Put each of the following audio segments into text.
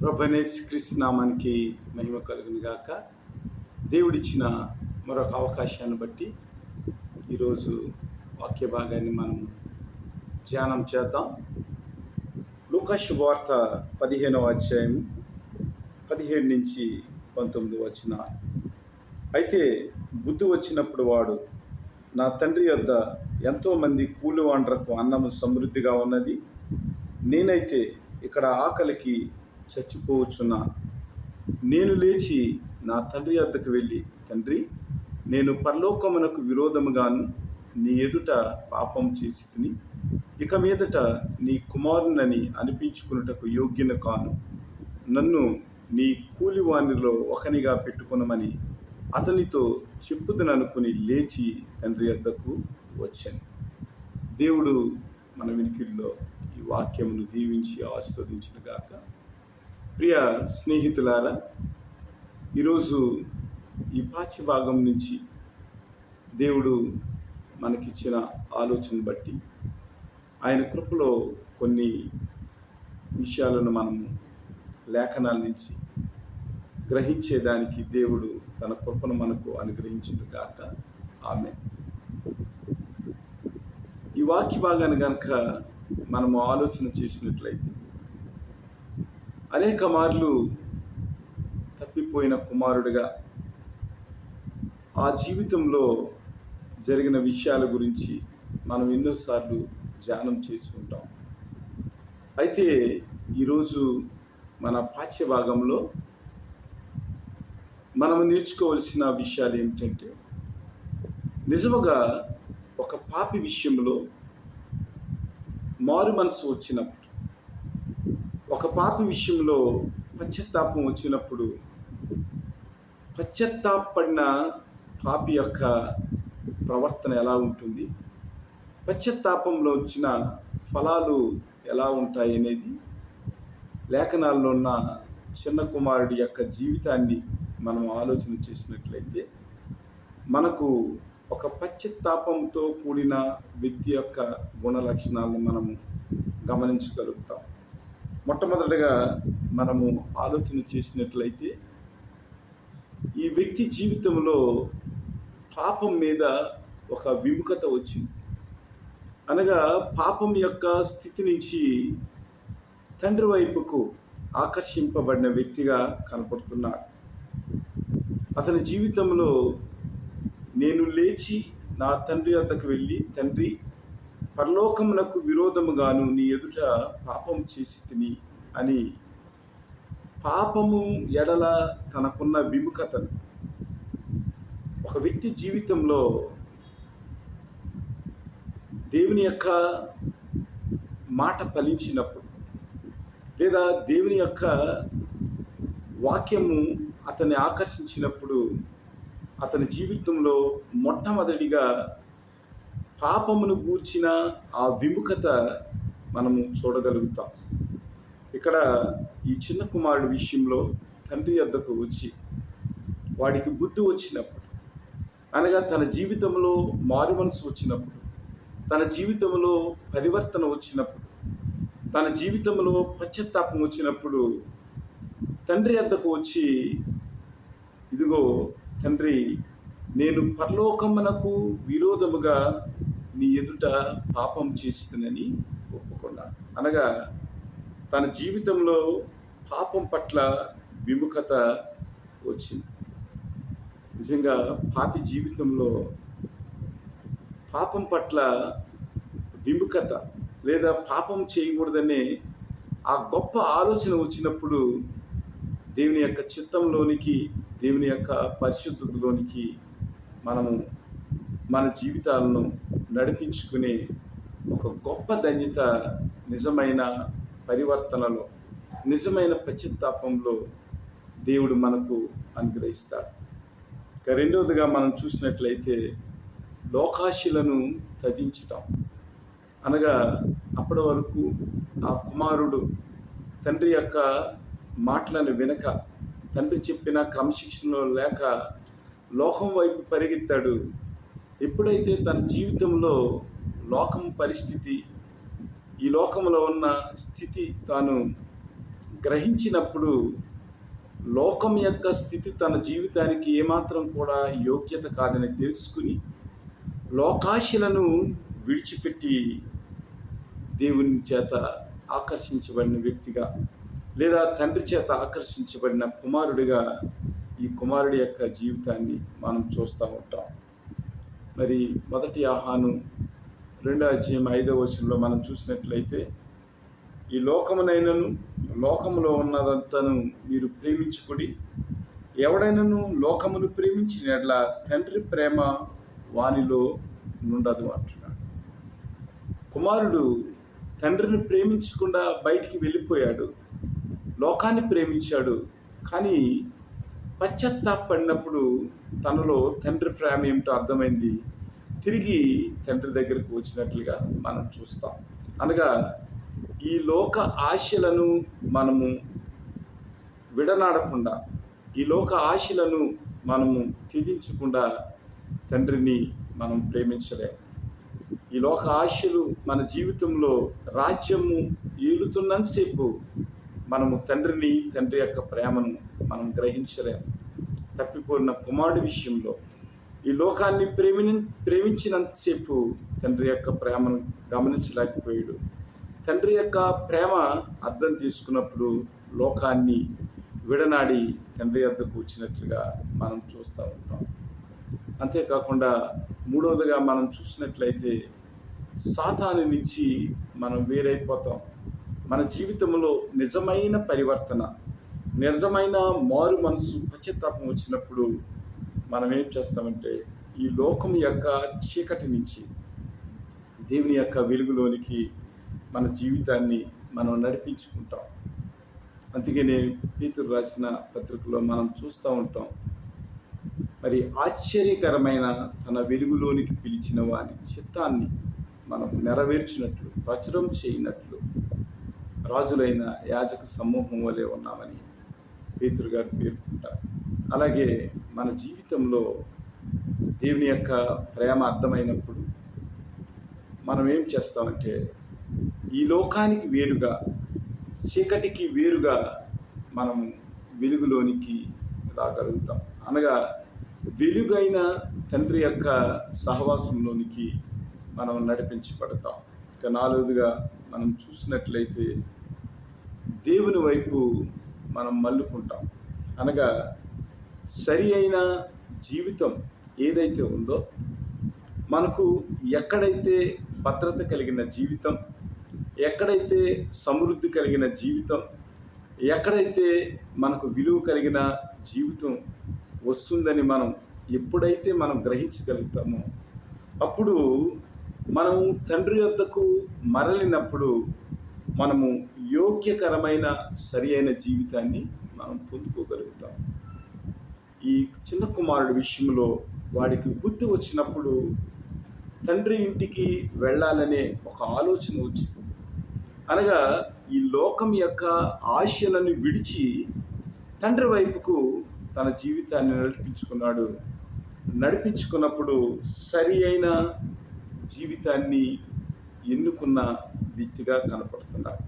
ప్రభువైన యేసుక్రీస్తు నామానికి మహిమ కలుగును గాక. దేవుడిచ్చిన మరొక అవకాశాన్ని బట్టి ఈరోజు వాక్య భాగాన్ని మనం ధ్యానం చేద్దాం. లూకా శుభవార్త 15వ అధ్యాయం 17 నుంచి 19 వచనాలు. అయితే బుద్ధి వచ్చినప్పుడు వాడు, నా తండ్రి యొద్ద ఎంతోమంది కూలివాండ్రకు అన్నము సమృద్ధిగా ఉన్నది, నేనైతే ఇక్కడ ఆకలికి చచ్చిపోవచ్చున్నాను. నేను లేచి నా తండ్రి వద్దకు వెళ్ళి, తండ్రి, నేను పరలోకమునకు విరోధముగాను నీ ఎదుట పాపం చేసి తిని ఇక మీదట నీ కుమారునని అనిపించుకున్నటకు యోగ్యను కాను. నన్ను నీ కూలివానిలో ఒకనిగా పెట్టుకునమని అతనితో చెప్పుదననుకుని లేచి తండ్రి వద్దకు వచ్చాను. దేవుడు మన వినికిడిలో ఈ వాక్యమును దీవించి ఆశీర్వదించిన గాక. ప్రియ స్నేహితులారా, ఈరోజు ఈ పాఠ్య భాగం నుంచి దేవుడు మనకిచ్చిన ఆలోచన బట్టి ఆయన కృపలో కొన్ని విషయాలను మనము లేఖనాల నుంచి గ్రహించేదానికి దేవుడు తన కృపను మనకు అనుగ్రహించును గాక. ఆమేన్. ఈ వాక్య భాగాన్ని కనుక మనము ఆలోచన చేసినట్లయితే, అనేక మార్లు తప్పిపోయిన కుమారుడిగా ఆ జీవితంలో జరిగిన విషయాల గురించి మనం ఎన్నోసార్లు ధ్యానం చేసి ఉంటాం. అయితే ఈరోజు మన పాఠ్య భాగంలో మనం నేర్చుకోవాల్సిన విషయాలు ఏమిటంటే, నిజముగా ఒక పాపి విషయంలో మారు మనసు వచ్చినప్పుడు, ఒక పాపి విషయంలో పశ్చాత్తాపం వచ్చినప్పుడు, పశ్చాత్తాపడిన పాపి యొక్క ప్రవర్తన ఎలా ఉంటుంది, పశ్చాత్తాపంలో వచ్చిన ఫలాలు ఎలా ఉంటాయి అనేది లేఖనాల్లో ఉన్న చిన్న కుమారుడి యొక్క జీవితాన్ని మనం ఆలోచన చేసినట్లయితే మనకు ఒక పశ్చాత్తాపంతో కూడిన వ్యక్తి యొక్క గుణ లక్షణాలను మనము గమనించగలుగుతాం. మొట్టమొదటిగా మనము ఆలోచన చేసినట్లయితే, ఈ వ్యక్తి జీవితంలో పాపం మీద ఒక విముఖత వచ్చింది. అనగా పాపం యొక్క స్థితి నుంచి తండ్రి వైపుకు ఆకర్షింపబడిన వ్యక్తిగా కనపడుతున్నాడు. అతని జీవితంలో నేను లేచి నా తండ్రి వద్దకు వెళ్ళి, తండ్రి, పరలోకమునకు విరోధముగాను నీ ఎదుట పాపం చేసి తిని అని పాపము ఎడల తనకున్న విముఖతను, ఒక వ్యక్తి జీవితంలో దేవుని యొక్క మాట ఫలించినప్పుడు, లేదా దేవుని యొక్క వాక్యము అతన్ని ఆకర్షించినప్పుడు, అతని జీవితంలో మొట్టమొదటిగా పాపమును గూర్చిన ఆ విముఖత మనము చూడగలుగుతాం. ఇక్కడ ఈ చిన్న కుమారుడి విషయంలో తండ్రి వద్దకు వచ్చి వాడికి బుద్ధి వచ్చినప్పుడు, అనగా తన జీవితంలో మారు మనసు వచ్చినప్పుడు, తన జీవితంలో పరివర్తన వచ్చినప్పుడు, తన జీవితంలో పశ్చాత్తాపం వచ్చినప్పుడు తండ్రి వద్దకు వచ్చి, ఇదిగో తండ్రి, నేను పరలోకమునకు విరోధముగా నీ ఎదుట పాపం చేస్తుందని ఒప్పుకున్నాను. అనగా తన జీవితంలో పాపం పట్ల విముఖత వచ్చింది. నిజంగా పాపి జీవితంలో పాపం పట్ల విముఖత, లేదా పాపం చేయకూడదనే ఆ గొప్ప ఆలోచన వచ్చినప్పుడు దేవుని యొక్క చిత్తంలోనికి, దేవుని యొక్క పరిశుద్ధతలోనికి మనము మన జీవితాలను నడిపించుకునే ఒక గొప్ప ధన్యత నిజమైన పరివర్తనలో, నిజమైన పశ్చాత్తాపంలో దేవుడు మనకు అనుగ్రహిస్తాడు. ఇక రెండవదిగా మనం చూసినట్లయితే, లోకాశలను త్యజించటం. అనగా అప్పటి వరకు ఆ కుమారుడు తండ్రి యొక్క మాటలను వినక, తండ్రి చెప్పిన క్రమశిక్షణలో లేక లోకం వైపు పరిగెత్తాడు. ఎప్పుడైతే తన జీవితంలో లోకం పరిస్థితి, ఈ లోకంలో ఉన్న స్థితి తాను గ్రహించినప్పుడు లోకం యొక్క స్థితి తన జీవితానికి ఏమాత్రం కూడా యోగ్యత కాదని తెలుసుకుని లోకాశలను విడిచిపెట్టి దేవుని చేత ఆకర్షించబడిన వ్యక్తిగా, లేదా తండ్రి చేత ఆకర్షించబడిన కుమారుడిగా ఈ కుమారుడి యొక్క జీవితాన్ని మనం చూస్తూ ఉంటాం. మరి మొదటి యోహాను 2:5 మనం చూసినట్లయితే, ఈ లోకమునైనను లోకములో ఉన్నదంతను మీరు ప్రేమించుకుడి, ఎవడైనను లోకమును ప్రేమించిన యెడల తండ్రి ప్రేమ వానిలో నుండదు అంటున్నాడు. కుమారుడు తండ్రిని ప్రేమించకుండా బయటికి వెళ్ళిపోయాడు, లోకాన్ని ప్రేమించాడు. కానీ పశ్చాత్తాపడినప్పుడు తనలో తండ్రి ప్రేమ ఏమిటో అర్థమైంది, తిరిగి తండ్రి దగ్గరికి వచ్చినట్లుగా మనం చూస్తాం. అనగా ఈ లోక ఆశలను మనము విడనాడకుండా, ఈ లోక ఆశలను మనము త్యజించకుండా తండ్రిని మనం ప్రేమించలేము. ఈ లోక ఆశలు మన జీవితంలో రాజ్యము ఏలుతున్నంతసేపు మనము తండ్రి యొక్క ప్రేమను మనం గ్రహించలేము. తప్పిపోయిన కుమారుడి విషయంలో ఈ లోకాన్ని ప్రేమించినంతసేపు తండ్రి యొక్క ప్రేమను గమనించలేకపోయాడు. తండ్రి యొక్క ప్రేమ అర్థం చేసుకున్నప్పుడు లోకాన్ని విడనాడి తండ్రి వద్దకు వచ్చినట్లుగా మనం చూస్తూ ఉంటాం. అంతేకాకుండా మూడవదిగా మనం చూసినట్లయితే సాతాను నుంచి మనం వేరైపోతాం. మన జీవితంలో నిజమైన పరివర్తన, నిజమైన మారు మనసు, పశ్చాత్తాపం వచ్చినప్పుడు మనం ఏం చేస్తామంటే ఈ లోకం యొక్క చీకటి నుంచి దేవుని యొక్క వెలుగులోనికి మన జీవితాన్ని మనం నడిపించుకుంటాం. అందుకనే పేతురు రాసిన పత్రికలో మనం చూస్తూ ఉంటాం, మరి ఆశ్చర్యకరమైన తన వెలుగులోనికి పిలిచిన వాని చిత్తాన్ని మనం నెరవేర్చినట్లు, ప్రచురం చేయనట్లు రాజులైన యాజక సమూహం వలె ఉన్నామని పేతురు గారు పేర్కొంటారు. అలాగే మన జీవితంలో దేవుని యొక్క ప్రేమ అర్థమైనప్పుడు మనం ఏం చేస్తామంటే ఈ లోకానికి వేరుగా, చీకటికి వేరుగా మనం వెలుగులోనికి రాగలుగుతాం. అనగా వెలుగైన తండ్రి యొక్క సహవాసంలోనికి మనం నడిపించబడతాం. ఇక నాలుగోదిగా మనం చూసినట్లయితే దేవుని వైపు మనం మళ్ళుకుంటాం. అనగా సరి అయిన జీవితం ఏదైతే ఉందో, మనకు ఎక్కడైతే భద్రత కలిగిన జీవితం, ఎక్కడైతే సమృద్ధి కలిగిన జీవితం, ఎక్కడైతే మనకు విలువ కలిగిన జీవితం వస్తుందని మనం ఎప్పుడైతే మనం గ్రహించగలుగుతామో, అప్పుడు మనము తండ్రి వద్దకు మరలినప్పుడు మనము యోగ్యకరమైన సరి అయిన జీవితాన్ని మనం పొందుకోగలుగుతాం. ఈ చిన్న కుమారుడి విషయంలో వాడికి బుద్ధి వచ్చినప్పుడు తండ్రి ఇంటికి వెళ్ళాలనే ఒక ఆలోచన వచ్చింది. అనగా ఈ లోకం యొక్క ఆశలను విడిచి తండ్రి వైపుకు తన జీవితాన్ని నడిపించుకున్నప్పుడు సరి అయిన జీవితాన్ని ఎన్నుకున్న వ్యక్తిగా కనపడుతున్నారు.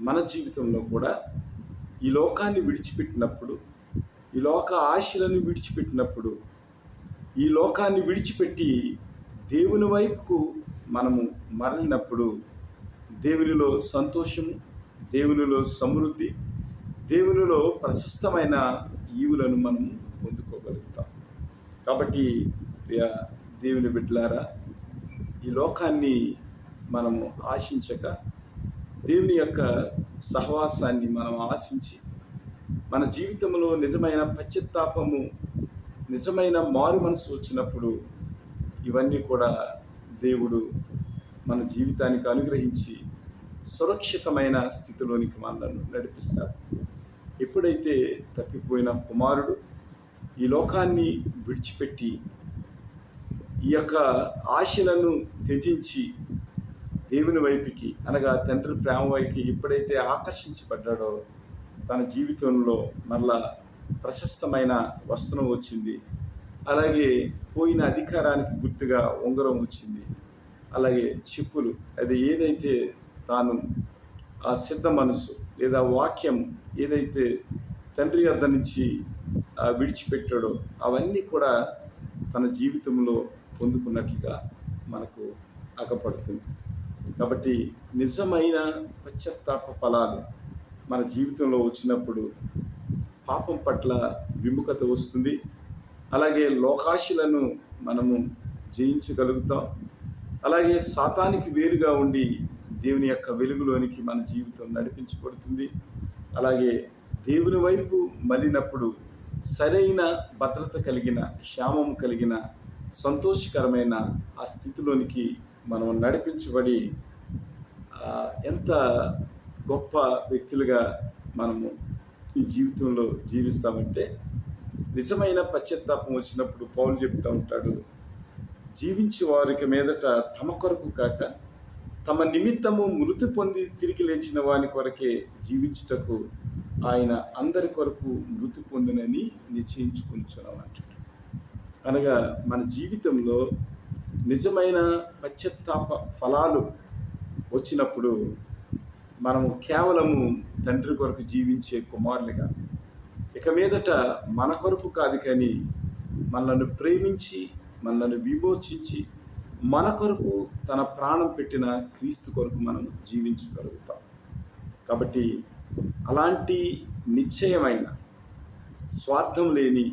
మన జీవితంలో కూడా ఈ లోకాన్ని విడిచిపెట్టినప్పుడు, ఈ లోక ఆశలను విడిచిపెట్టినప్పుడు, ఈ లోకాన్ని విడిచిపెట్టి దేవుని వైపుకు మనము మరలినప్పుడు దేవునిలో సంతోషము, దేవునిలో సమృద్ధి, దేవునిలో ప్రశస్తమైన ఈవులను మనం పొందుకోగలుగుతాం. కాబట్టి దేవుని బిడ్డలారా, ఈ లోకాన్ని మనము ఆశించక దేవుని యొక్క సహవాసాన్ని మనం ఆశించి మన జీవితంలో నిజమైన పశ్చాత్తాపము, నిజమైన మారు మనసు వచ్చినప్పుడు ఇవన్నీ కూడా దేవుడు మన జీవితానికి అనుగ్రహించి సురక్షితమైన స్థితిలోనికి మనల్ని నడిపిస్తారు. ఎప్పుడైతే తప్పిపోయిన కుమారుడు ఈ లోకాన్ని విడిచిపెట్టి ఈ యొక్క ఆశలను త్యజించి దేవుని వైపుకి, అనగా తండ్రి ప్రేమ వైపుకి ఎప్పుడైతే ఆకర్షించబడ్డాడో తన జీవితంలో మళ్ళా ప్రశస్తమైన వస్త్రం వచ్చింది. అలాగే పోయిన అధికారానికి గుర్తుగా ఉంగరం వచ్చింది. అలాగే చెప్పులు, అది ఏదైతే తాను ఆ సిద్ధ మనసు, లేదా వాక్యం ఏదైతే తండ్రి వద్ద నుంచి విడిచిపెట్టాడో అవన్నీ కూడా తన జీవితంలో పొందుకున్నట్లుగా మనకు అగపడుతుంది. కాబట్టి నిజమైన పశ్చాత్తాప ఫలాలు మన జీవితంలో వచ్చినప్పుడు పాపం పట్ల విముఖత వస్తుంది. అలాగే లోకాశలను మనము జయించగలుగుతాం. అలాగే సాతానికి వేరుగా ఉండి దేవుని యొక్క వెలుగులోనికి మన జీవితం నడిపించబడుతుంది. అలాగే దేవుని వైపు మళ్ళినప్పుడు సరైన భద్రత కలిగిన, క్షేమం కలిగిన, సంతోషకరమైన ఆ స్థితిలోనికి మనం నడిపించబడి ఎంత గొప్ప వ్యక్తులుగా మనము ఈ జీవితంలో జీవిస్తామంటే, నిజమైన పశ్చాత్తాపం వచ్చినప్పుడు పౌలు చెప్తూ ఉంటాడు, జీవించే వారికి మీదట తమ కొరకు కాక తమ నిమిత్తము మృతి పొంది తిరిగి లేచిన వాని కొరకే జీవించుటకు ఆయన అందరి కొరకు మృతి పొందునని నిశ్చయించుకుంటున్నాం అంటాడు. అనగా మన జీవితంలో నిజమైన పశ్చాత్తాప ఫలాలు వచ్చినప్పుడు మనము కేవలము తండ్రి కొరకు జీవించే కుమారులుగా, ఇక మీదట మన కొరకు కాదు కానీ మనల్ని ప్రేమించి, మనల్ని విమోచించి, మన కొరకు తన ప్రాణం పెట్టిన క్రీస్తు కొరకు మనం జీవించగలుగుతాం. కాబట్టి అలాంటి నిశ్చయమైన, స్వార్థం లేని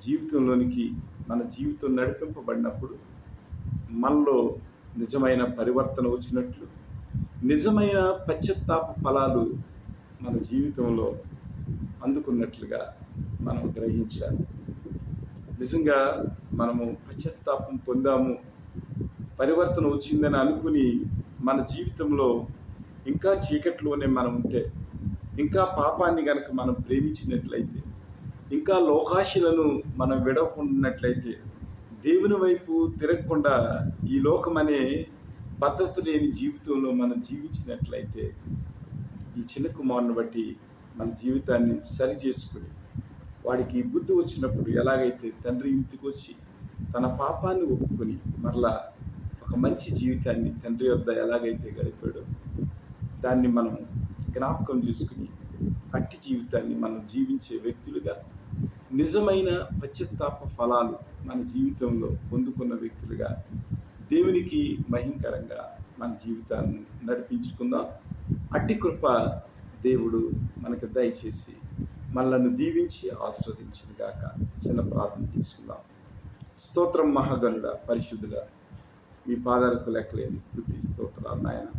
జీవితంలోనికి మన జీవితం నడిపింపబడినప్పుడు మనలో నిజమైన పరివర్తన వచ్చినట్లు, నిజమైన పశ్చాత్తాప ఫలాలు మన జీవితంలో అందుకున్నట్లుగా మనం గ్రహించాలి. నిజంగా మనము పశ్చాత్తాపం పొందాము, పరివర్తన వచ్చిందని అనుకుని మన జీవితంలో ఇంకా చీకట్లోనే మనం ఉంటే, ఇంకా పాపాన్ని కనుక మనం ప్రేమించినట్లయితే, ఇంకా లోకాశలను మనం విడవకున్నట్లయితే, దేవుని వైపు తిరగకుండా ఈ లోకమనే భద్రత లేని జీవితంలో మనం జీవించినట్లయితే, ఈ చిన్న కుమారుని బట్టి మన జీవితాన్ని సరి చేసుకుని, వాడికి బుద్ధి వచ్చినప్పుడు ఎలాగైతే తండ్రి ఇంటికి వచ్చి తన పాపాన్ని ఒప్పుకొని మరలా ఒక మంచి జీవితాన్ని తండ్రి వద్ద ఎలాగైతే గడిపాడో దాన్ని మనం జ్ఞాపకం చేసుకుని అట్టి జీవితాన్ని మనం జీవించే వ్యక్తులుగా, నిజమైన పశ్చాత్తాప ఫలాలు మన జీవితంలో పొందుకున్న వ్యక్తులుగా, దేవునికి మహిమకరంగా మన జీవితాన్ని నడిపించుకుందాం. అట్టి కృప దేవుడు మనకు దయచేసి మనల్ని దీవించి ఆశీర్వదించుగాక. చిన్న ప్రార్థన చేసుకుందాం. స్తోత్రం మహాగణుడ, పరిశుద్ధుడ, మీ పాదాలకు లెక్కలేని స్తుతి స్తోత్రాలు నాయన.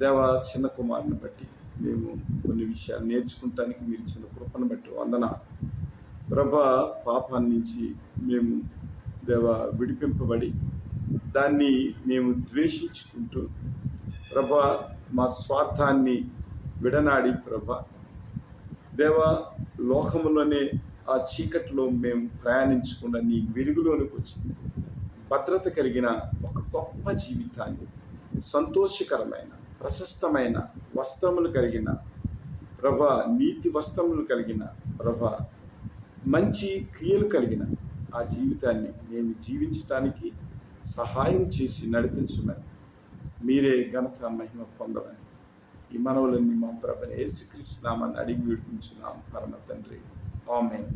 దేవ, చిన్న కుమారుని బట్టి మేము కొన్ని విషయాలు నేర్చుకుంటానికి మీరు ఇచ్చిన కృపను బట్టి వందన. ప్రభా, పాపాన్ని నుంచి మేము దేవ విడిపింపబడి దాన్ని మేము ద్వేషించుకుంటూ ప్రభా మా స్వార్థాన్ని విడనాడి ప్రభా దేవ లోకములోనే ఆ చీకట్లో మేము ప్రయాణించకుండా నీ వెలుగులోనికి వచ్చి భద్రత కలిగిన ఒక గొప్ప జీవితాన్ని, సంతోషకరమైన ప్రశస్తమైన వస్త్రములు కలిగిన ప్రభా, నీతి వస్త్రములు కలిగిన ప్రభా, మంచి క్రియలు కలిగిన ఆ జీవితాన్ని మేము జీవించటానికి సహాయం చేసి నడిపించమని, మీరే ఘనత మహిమ పొందమని ఈ మనవులన్నీ మా ప్రభువైన యేసుక్రీస్తు నామమున అడిగి వేడుకుంటున్నాం పరమ తండ్రి. ఆమేన్.